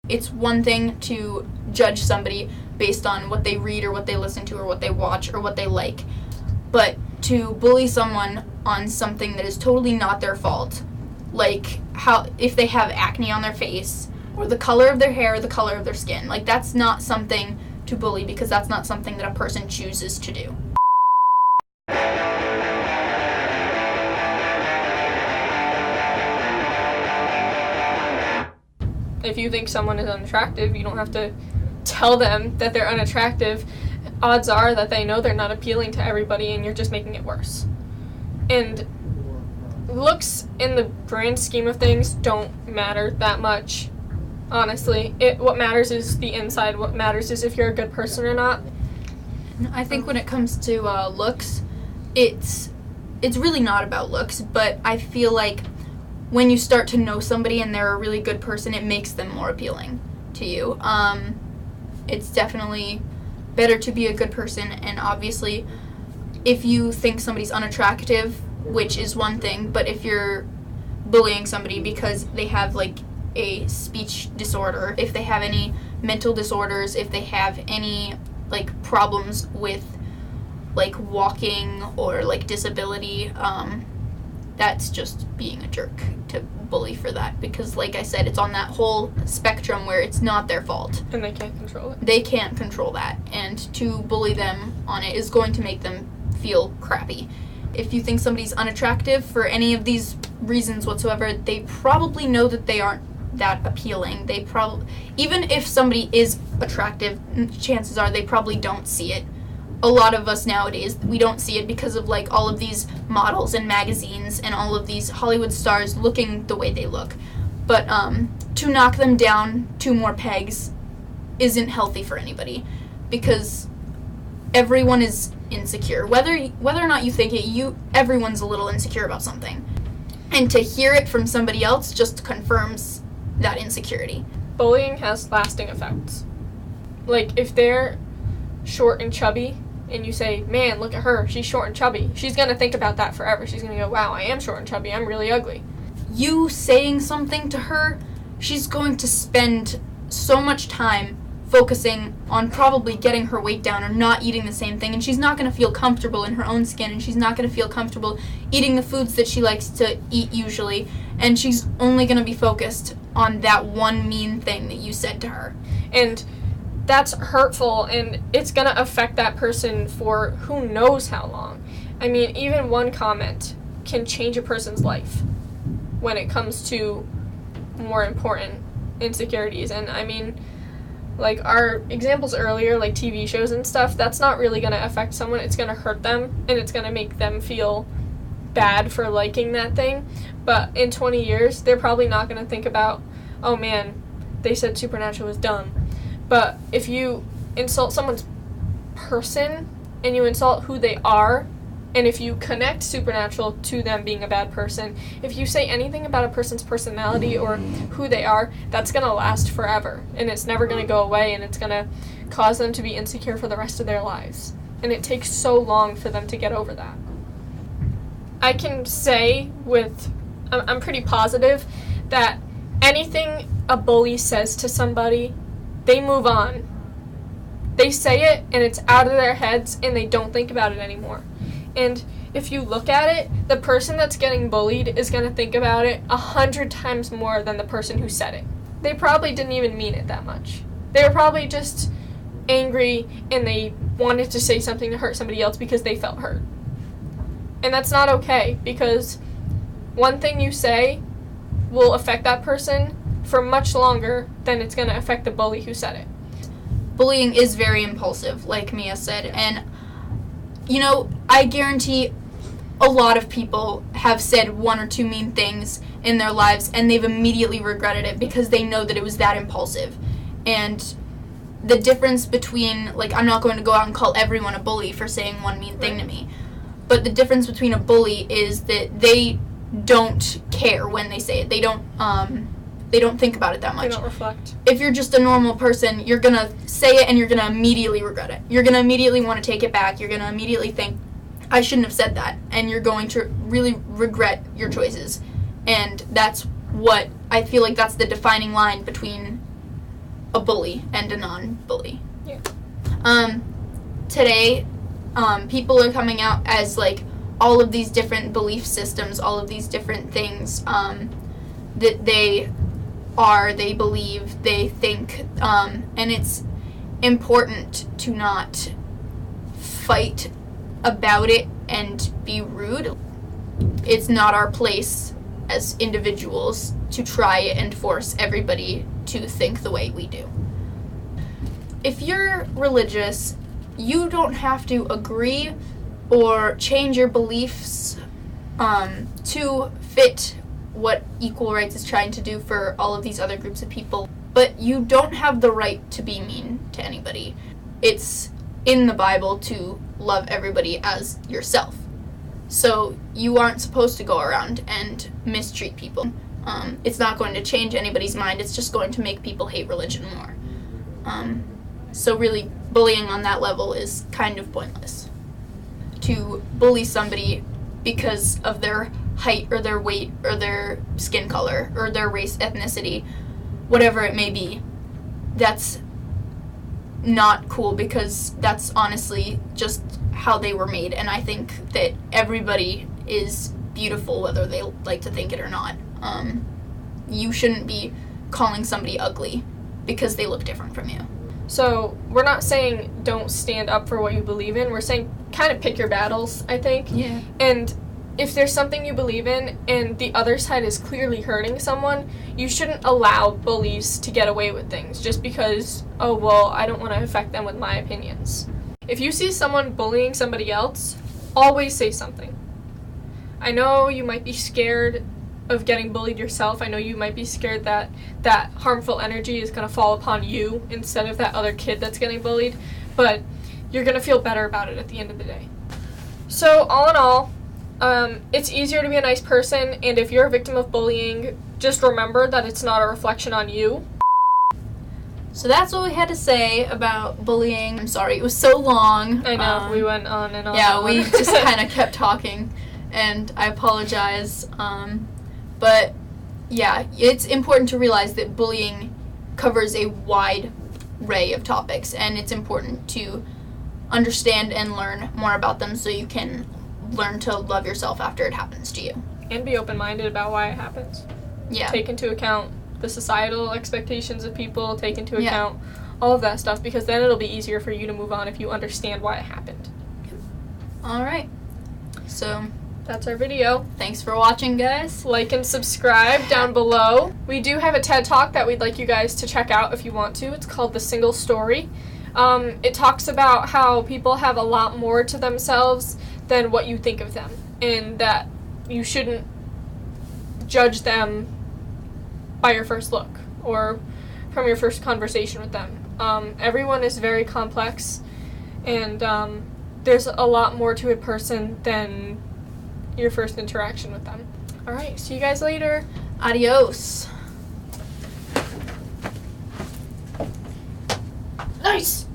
It's one thing to judge somebody based on what they read or what they listen to or what they watch or what they like. But to bully someone on something that is totally not their fault, like if they have acne on their face or the color of their hair or the color of their skin, like that's not something to bully because that's not something that a person chooses to do. If you think someone is unattractive, you don't have to tell them that they're unattractive. Odds are that they know they're not appealing to everybody and you're just making it worse. And looks in the grand scheme of things don't matter that much, honestly. What matters is the inside. What matters is if you're a good person or not. I think when it comes to looks, it's really not about looks, but I feel like when you start to know somebody and they're a really good person, it makes them more appealing to you. It's definitely better to be a good person, and obviously if you think somebody's unattractive, which is one thing, but if you're bullying somebody because they have like a speech disorder, if they have any mental disorders, if they have any like problems with like walking or like disability, that's just being a jerk to bully for that, because like I said, it's on that whole spectrum where it's not their fault. And they can't control it. They can't control that, and to bully them on it is going to make them feel crappy. If you think somebody's unattractive for any of these reasons whatsoever, they probably know that they aren't that appealing. Even if somebody is attractive, chances are they probably don't see it. A lot of us nowadays, we don't see it because of like all of these models and magazines and all of these Hollywood stars looking the way they look. But to knock them down 2 more pegs isn't healthy for anybody, because everyone is insecure. Whether or not you think it, everyone's a little insecure about something. And to hear it from somebody else just confirms that insecurity. Bullying has lasting effects. Like if they're short and chubby, and you say, man, look at her, she's short and chubby, she's going to think about that forever. She's going to go, wow, I am short and chubby, I'm really ugly. You saying something to her, she's going to spend so much time focusing on probably getting her weight down or not eating the same thing, and she's not going to feel comfortable in her own skin, and she's not going to feel comfortable eating the foods that she likes to eat usually, and she's only going to be focused on that one mean thing that you said to her. And that's hurtful, and it's going to affect that person for who knows how long. I mean, even one comment can change a person's life when it comes to more important insecurities. And I mean, like our examples earlier, like TV shows and stuff, that's not really going to affect someone. It's going to hurt them, and it's going to make them feel bad for liking that thing. But in 20 years, they're probably not going to think about, oh man, they said Supernatural was dumb. But if you insult someone's person and you insult who they are, and if you connect Supernatural to them being a bad person, if you say anything about a person's personality or who they are, that's going to last forever. And it's never going to go away, and it's going to cause them to be insecure for the rest of their lives. And it takes so long for them to get over that. I can say I'm pretty positive that anything a bully says to somebody, they move on. They say it, and it's out of their heads, and they don't think about it anymore. And if you look at it, the person that's getting bullied is going to think about it 100 times more than the person who said it. They probably didn't even mean it that much. They were probably just angry, and they wanted to say something to hurt somebody else because they felt hurt. And that's not okay, because one thing you say will affect that person for much longer than it's going to affect the bully who said it. Bullying is very impulsive, like Mia said, and you know, I guarantee a lot of people have said 1 or 2 mean things in their lives, and they've immediately regretted it because they know that it was that impulsive. And the difference between, like, I'm not going to go out and call everyone a bully for saying one mean thing to me, but the difference between a bully is that they don't care when they say it. They don't think about it that much. They don't reflect. If you're just a normal person, you're going to say it and you're going to immediately regret it. You're going to immediately want to take it back. You're going to immediately think, I shouldn't have said that. And you're going to really regret your choices. And that's what I feel like that's the defining line between a bully and a non-bully. Yeah. Today, people are coming out as, like, all of these different belief systems, all of these different things that they believe, they think, and it's important to not fight about it and be rude. It's not our place as individuals to try and force everybody to think the way we do. If you're religious, you don't have to agree or change your beliefs to fit what equal rights is trying to do for all of these other groups of people. But you don't have the right to be mean to anybody. It's in the Bible to love everybody as yourself. So you aren't supposed to go around and mistreat people. It's not going to change anybody's mind. It's just going to make people hate religion more. So really, bullying on that level is kind of pointless. To bully somebody because of their height or their weight or their skin color or their race, ethnicity, whatever it may be, that's not cool, because that's honestly just how they were made. And I think that everybody is beautiful whether they like to think it or not. You shouldn't be calling somebody ugly because they look different from you. So we're not saying don't stand up for what you believe in. We're saying kind of pick your battles, I think. Yeah. And if there's something you believe in and the other side is clearly hurting someone, you shouldn't allow bullies to get away with things just because, oh, well, I don't want to affect them with my opinions. If you see someone bullying somebody else, always say something. I know you might be scared of getting bullied yourself. I know you might be scared that that harmful energy is going to fall upon you instead of that other kid that's getting bullied, but you're going to feel better about it at the end of the day. So all in all, it's easier to be a nice person, and if you're a victim of bullying, just remember that it's not a reflection on you. So that's what we had to say about bullying. I'm sorry, it was so long. I know, we went on and on. Yeah, we just kind of kept talking, and I apologize. But yeah, it's important to realize that bullying covers a wide array of topics, and it's important to understand and learn more about them so you can learn to love yourself after it happens to you. And be open-minded about why it happens. Yeah. Take into account the societal expectations of people, take into account all of that stuff, because then it'll be easier for you to move on if you understand why it happened. All right. So that's our video. Thanks for watching, guys. Like and subscribe down below. We do have a TED Talk that we'd like you guys to check out if you want to. It's called The Single Story. It talks about how people have a lot more to themselves than what you think of them, and that you shouldn't judge them by your first look or from your first conversation with them. Everyone is very complex, and there's a lot more to a person than your first interaction with them. Alright, see you guys later. Adios. Nice!